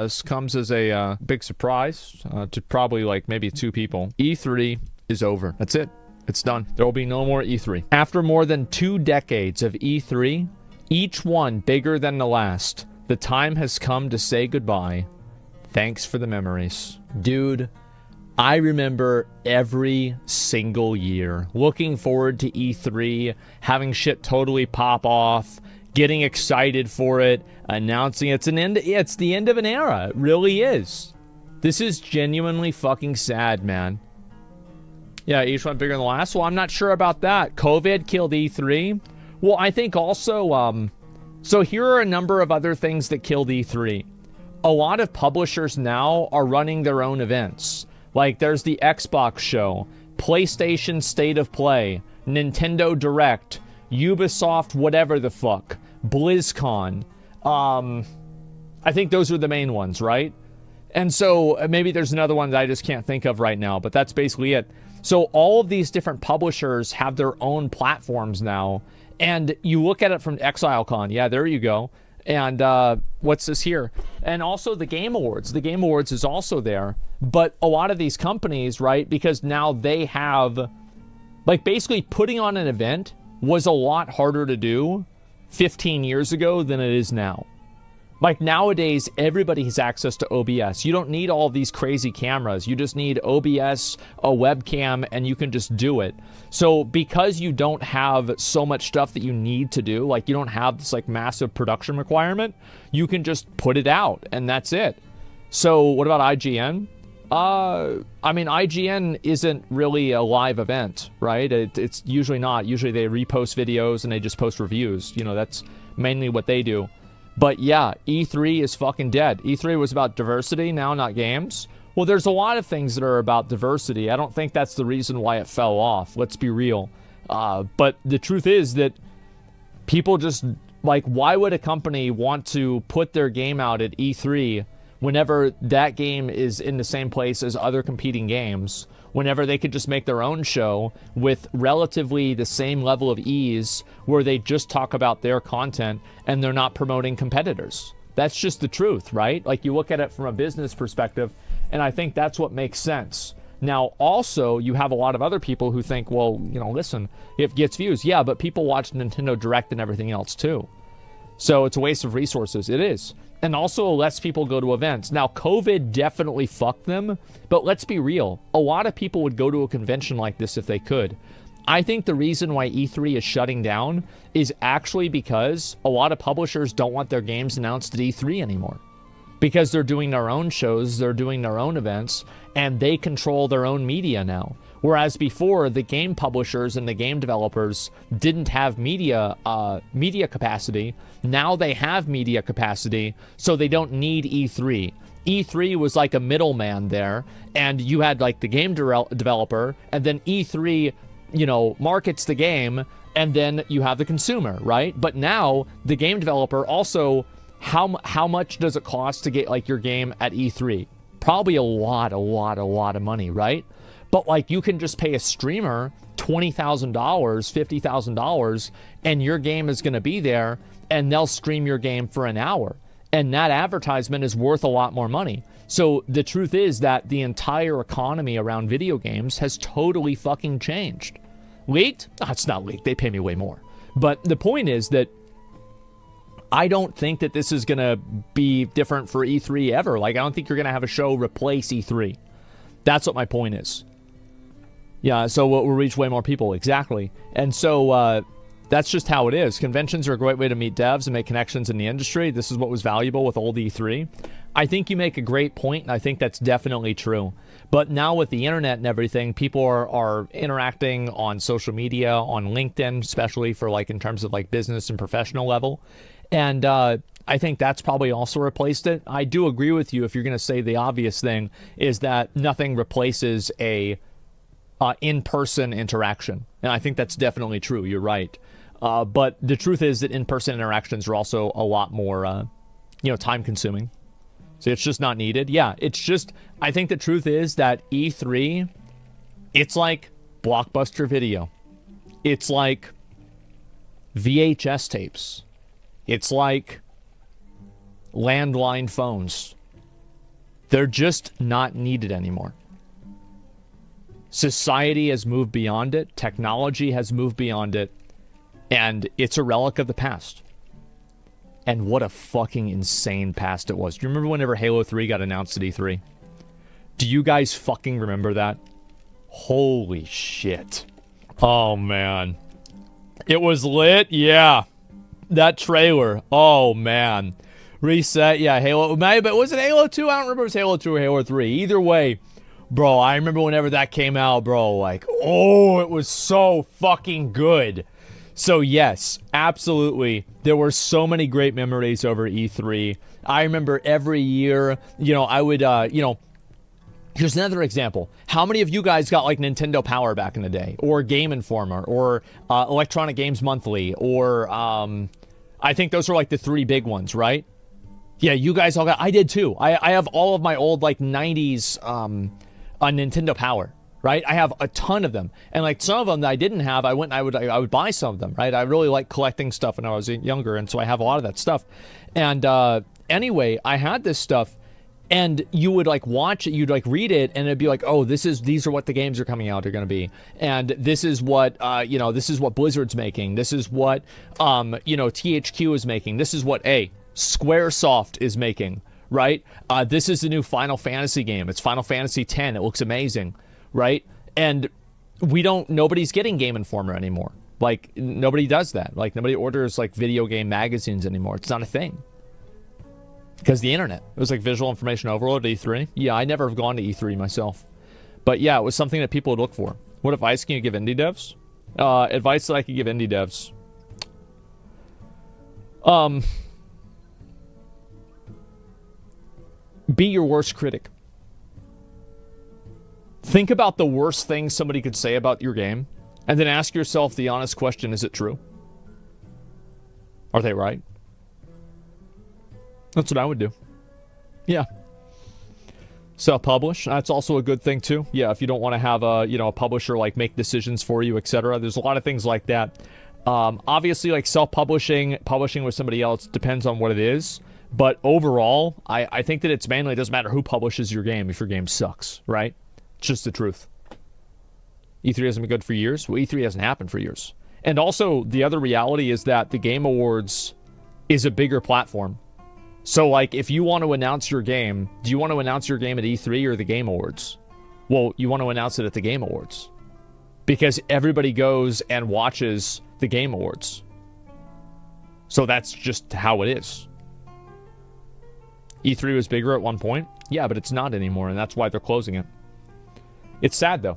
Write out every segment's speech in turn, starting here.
This comes as a big surprise to probably like maybe 2 people. E3 is over. That's it. It's done. There will be no more E3. After more than 2 decades of E3, each one bigger than the last, the time has come to say goodbye. Thanks for the memories. Dude, I remember every single year looking forward to E3, having shit totally pop off, getting excited for it, announcing it's the end of an era. It really is. This is genuinely fucking sad, man. Yeah, each one bigger than the last. Well, I'm not sure about that. COVID killed E3. Well, I think also, so here are a number of other things that killed E3. A lot of publishers now are running their own events. Like, there's the Xbox show, PlayStation State of Play, Nintendo Direct, Ubisoft whatever the fuck, BlizzCon. I think those are the main ones, right? And so maybe there's another one that I just can't think of right now, but that's basically it. So all of these different publishers have their own platforms now, and you look at it from ExileCon. Yeah, there you go. And what's this here? And also the Game Awards. The Game Awards is also there. But a lot of these companies, right, because now they have, like, basically putting on an event was a lot harder to do 15 years ago than it is now. Like, nowadays, everybody has access to OBS. You don't need all these crazy cameras. You just need OBS, a webcam, and you can just do it. So because you don't have so much stuff that you need to do, like you don't have this like massive production requirement, you can just put it out, and that's it. So what about IGN? I mean, IGN isn't really a live event, right? It's usually not. Usually they repost videos and they just post reviews. You know, that's mainly what they do. But yeah, E3 is fucking dead. E3 was about diversity, now not games. Well, there's a lot of things that are about diversity. I don't think that's the reason why it fell off. Let's be real. But the truth is that people just, like, why would a company want to put their game out at E3 whenever that game is in the same place as other competing games, whenever they could just make their own show with relatively the same level of ease where they just talk about their content and they're not promoting competitors? That's just the truth, right? Like, you look at it from a business perspective, and I think that's what makes sense. Now, also, you have a lot of other people who think, well, you know, listen, it gets views. Yeah, but people watch Nintendo Direct and everything else too. So it's a waste of resources. It is. And also, less people go to events. Now, COVID definitely fucked them, but let's be real. A lot of people would go to a convention like this if they could. I think the reason why E3 is shutting down is actually because a lot of publishers don't want their games announced at E3 anymore. Because they're doing their own shows, they're doing their own events, and they control their own media now. Whereas before, the game publishers and the game developers didn't have media capacity. Now they have media capacity, so they don't need E3. E3 was like a middleman there, and you had like the game developer, and then E3, you know, markets the game, and then you have the consumer, right? But now the game developer also, how much does it cost to get like your game at E3? Probably a lot of money, right? But like, you can just pay a streamer $20,000, $50,000, and your game is going to be there, and they'll stream your game for an hour. And that advertisement is worth a lot more money. So the truth is that the entire economy around video games has totally fucking changed. Leaked? Oh, it's not leaked. They pay me way more. But the point is that I don't think that this is going to be different for E3 ever. Like, I don't think you're going to have a show replace E3. That's what my point is. Yeah, so we'll reach way more people. Exactly. And so that's just how it is. Conventions are a great way to meet devs and make connections in the industry. This is what was valuable with old E3. I think you make a great point, and I think that's definitely true. But now with the internet and everything, people are interacting on social media, on LinkedIn, especially for like in terms of like business and professional level. And I think that's probably also replaced it. I do agree with you if you're going to say the obvious thing is that nothing replaces a in-person interaction. And I think that's definitely true. You're right. But the truth is that in-person interactions are also a lot more, time-consuming. So it's just not needed. Yeah, it's just, I think the truth is that E3, it's like Blockbuster Video. It's like VHS tapes. It's like landline phones. They're just not needed anymore. Society has moved beyond it. Technology has moved beyond it. And it's a relic of the past. And what a fucking insane past it was. Do you remember whenever Halo 3 got announced at E3? Do you guys fucking remember that? Holy shit. Oh, man. It was lit? Yeah. That trailer. Oh, man. Reset. Yeah, Halo. But was it Halo 2? I don't remember if it was Halo 2 or Halo 3. Either way, bro, I remember whenever that came out, bro. Like, oh, it was so fucking good. So, yes, absolutely. There were so many great memories over E3. I remember every year, I would, here's another example. How many of you guys got, like, Nintendo Power back in the day? Or Game Informer? Or Electronic Games Monthly? Or, I think those were, like, the 3 big ones, right? Yeah, you guys all got... I did, too. I have all of my old, like, 90s Nintendo Power. Right? I have a ton of them. And like some of them that I didn't have, I would buy some of them, right? I really like collecting stuff when I was younger, and so I have a lot of that stuff. And anyway, I had this stuff, and you would like watch it, you'd like read it, and it'd be like, oh, these are what the games are coming out are going to be. And this is what this is what Blizzard's making. This is what THQ is making. This is what Squaresoft is making, right? This is the new Final Fantasy game. It's Final Fantasy X. It looks amazing. Right? And nobody's getting Game Informer anymore. Like, nobody does that. Like, nobody orders, like, video game magazines anymore. It's not a thing. Because the internet. It was like visual information overload at E3. Yeah, I never have gone to E3 myself. But yeah, it was something that people would look for. What advice can you give indie devs? Advice that I could give indie devs. Be your worst critic. Think about the worst thing somebody could say about your game, and then ask yourself the honest question, is it true? Are they right? That's what I would do. Yeah. Self-publish, that's also a good thing too. Yeah, if you don't want to have a publisher like make decisions for you, etc. There's a lot of things like that. Obviously, like self-publishing, publishing with somebody else depends on what it is. But overall, I think that it doesn't matter who publishes your game if your game sucks, right? It's just the truth. E3 hasn't been good for years. Well, E3 hasn't happened for years. And also, the other reality is that the Game Awards is a bigger platform. So, like, if you want to announce your game, do you want to announce your game at E3 or the Game Awards? Well, you want to announce it at the Game Awards. Because everybody goes and watches the Game Awards. So that's just how it is. E3 was bigger at one point. Yeah, but it's not anymore, and that's why they're closing it. It's sad, though.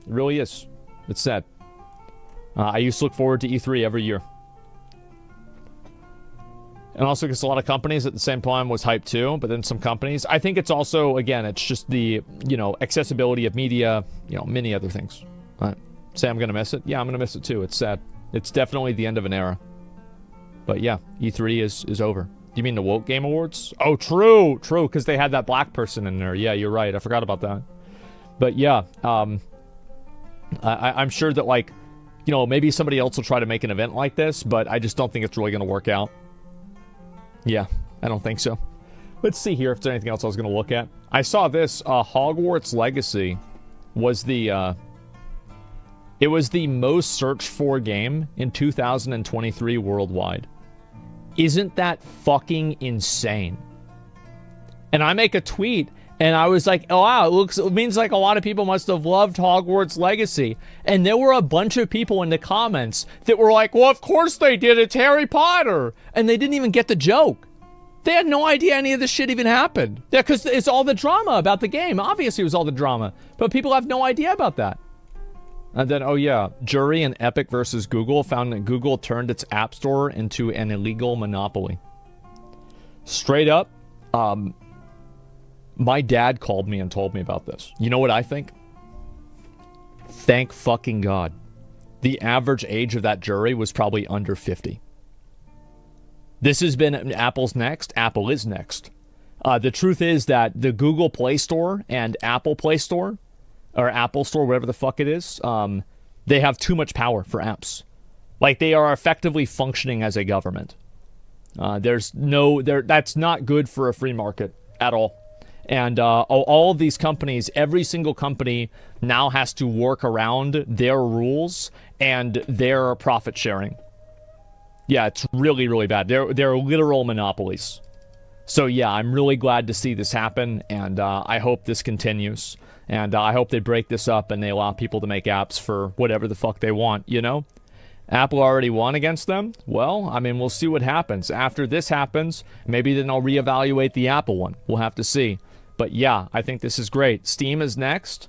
It really is. It's sad. I used to look forward to E3 every year. And also because a lot of companies at the same time was hyped too, but then some companies... I think it's also, again, it's just the, accessibility of media, many other things. Say I'm going to miss it? Yeah, I'm going to miss it too. It's sad. It's definitely the end of an era. But yeah, E3 is over. Do you mean the Woke Game Awards? Oh, true, because they had that black person in there. Yeah, you're right. I forgot about that. But yeah, I'm sure that, like, maybe somebody else will try to make an event like this, but I just don't think it's really going to work out. Yeah, I don't think so. Let's see here if there's anything else I was going to look at. I saw this. Hogwarts Legacy was the most searched for game in 2023 worldwide. Isn't that fucking insane? And I make a tweet, and I was like, oh, wow, it means like a lot of people must have loved Hogwarts Legacy. And there were a bunch of people in the comments that were like, well, of course they did. It's Harry Potter. And they didn't even get the joke. They had no idea any of this shit even happened. Yeah, because it's all the drama about the game. Obviously, it was all the drama. But people have no idea about that. And then, oh yeah, jury in Epic versus Google found that Google turned its app store into an illegal monopoly. Straight up, my dad called me and told me about this. You know what I think? Thank fucking God. The average age of that jury was probably under 50. This has been Apple's next. Apple is next. The truth is that the Google Play Store and Apple Play Store, or Apple Store, whatever the fuck it is, they have too much power for apps. Like, they are effectively functioning as a government. That's not good for a free market at all. And all of these companies, every single company now has to work around their rules and their profit sharing. Yeah, it's really, really bad. They're literal monopolies. So yeah, I'm really glad to see this happen, and I hope this continues. And I hope they break this up and they allow people to make apps for whatever the fuck they want, you know? Apple already won against them. Well, I mean, we'll see what happens. After this happens, maybe then I'll reevaluate the Apple one. We'll have to see. But yeah, I think this is great. Steam is next.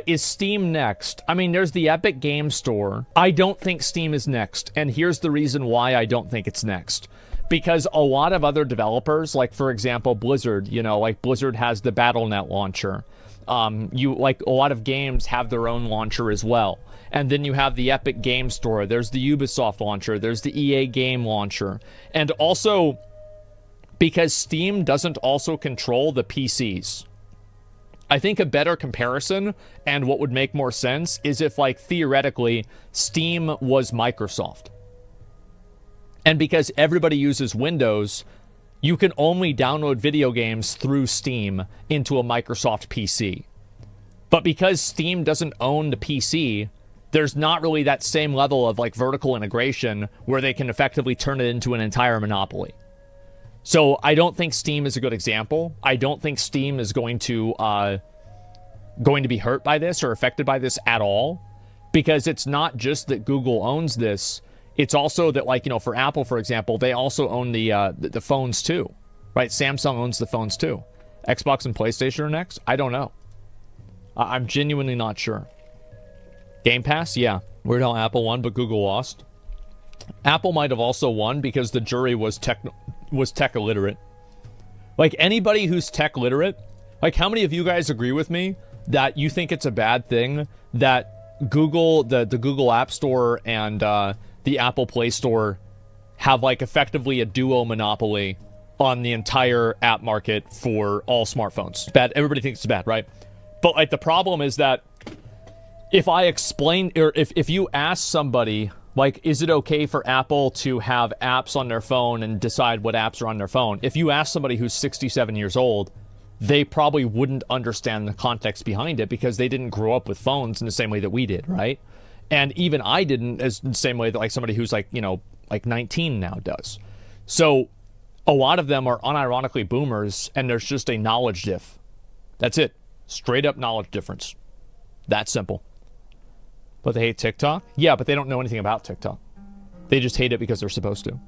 Is Steam next? I mean, there's the Epic Game Store. I don't think Steam is next. And here's the reason why I don't think it's next. Because a lot of other developers, like, for example, Blizzard, you know, like Blizzard has the Battle.net launcher. Like, a lot of games have their own launcher as well. And then you have the Epic Game Store. There's the Ubisoft launcher. There's the EA Game launcher. And also, because Steam doesn't also control the PCs. I think a better comparison, and what would make more sense, is if, like, theoretically, Steam was Microsoft. And because everybody uses Windows, you can only download video games through Steam into a Microsoft PC. But because Steam doesn't own the PC, there's not really that same level of, like, vertical integration where they can effectively turn it into an entire monopoly. So I don't think Steam is a good example. I don't think Steam is going to be hurt by this or affected by this at all, because it's not just that Google owns this. It's also that, like, you know, for Apple, for example, they also own the phones too, right? Samsung owns the phones too. Xbox and PlayStation are next? I don't know. I'm genuinely not sure. Game Pass? Yeah. Weird how Apple won, but Google lost. Apple might have also won because the jury was tech illiterate. Like, anybody who's tech literate, like, how many of you guys agree with me that you think it's a bad thing that Google, the Google App Store and the Apple Play Store have, like, effectively a duo monopoly on the entire app market for all smartphones? Bad. Everybody thinks it's bad, right? But, like, the problem is that if I explain, or if you ask somebody, like, is it okay for Apple to have apps on their phone and decide what apps are on their phone? If you ask somebody who's 67 years old, they probably wouldn't understand the context behind it because they didn't grow up with phones in the same way that we did, right? And even I didn't, as the same way that, like, somebody who's, like, you know, like 19 now does. So a lot of them are unironically boomers, and there's just a knowledge diff. That's it. Straight up knowledge difference. That simple. But they hate TikTok? Yeah, but they don't know anything about TikTok. They just hate it because they're supposed to.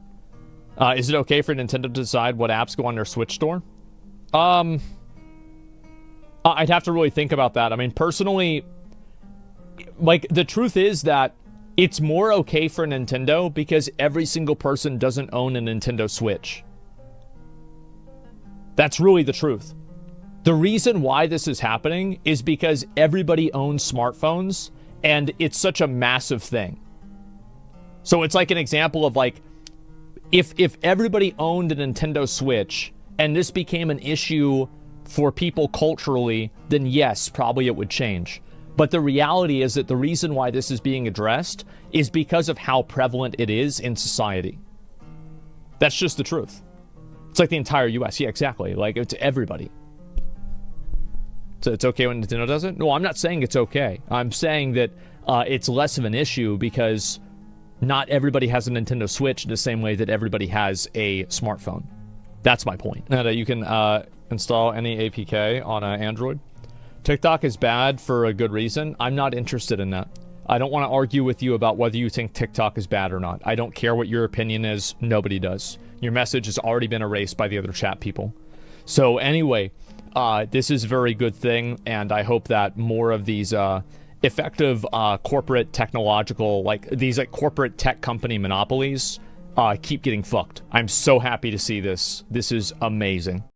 Is it okay for Nintendo to decide what apps go on their Switch store? I'd have to really think about that. I mean, personally, like, the truth is that it's more okay for Nintendo because every single person doesn't own a Nintendo Switch. That's really the truth. The reason why this is happening is because everybody owns smartphones, and it's such a massive thing. So it's like an example of, like, if everybody owned a Nintendo Switch and this became an issue for people culturally, then yes, probably it would change. But the reality is that the reason why this is being addressed is because of how prevalent it is in society. That's just the truth. It's like the entire US. Yeah, exactly. Like, it's everybody. So it's okay when Nintendo does it? No, I'm not saying it's okay. I'm saying that it's less of an issue because not everybody has a Nintendo Switch in the same way that everybody has a smartphone. That's my point. And you can install any APK on Android. TikTok is bad for a good reason. I'm not interested in that. I don't want to argue with you about whether you think TikTok is bad or not. I don't care what your opinion is. Nobody does. Your message has already been erased by the other chat people. So anyway, this is a very good thing, and I hope that more of these effective corporate technological, like these like corporate tech company monopolies keep getting fucked. I'm so happy to see this. This is amazing.